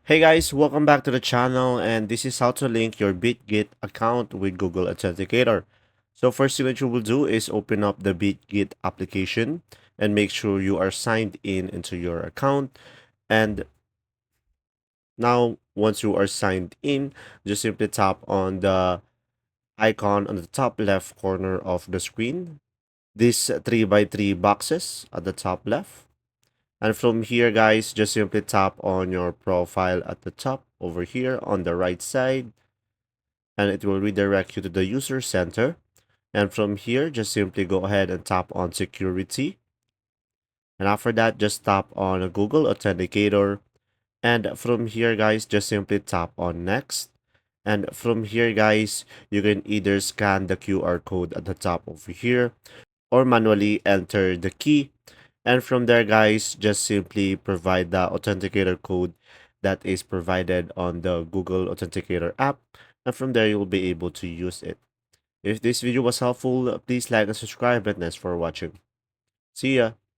Hey guys, welcome back to the channel, and this is how to link your Bitget account with Google Authenticator. So first thing that you will do is open up the Bitget application and make sure you are signed in into your account. And now once you are signed in, just simply tap on the icon on the top left corner of the screen. These 3 by 3 boxes at the top left. And from here, guys, just simply tap on your profile at the top over here on the right side, and it will redirect you to the user center. And from here, just simply go ahead and tap on security. And after that, just tap on a Google Authenticator. And from here, guys, just simply tap on next. And from here, guys, you can either scan the QR code at the top over here or manually enter the key. And from there, guys, just simply provide the authenticator code that is provided on the Google Authenticator app. And from there, you'll be able to use it. If this video was helpful, please like and subscribe, and thanks for watching. See ya!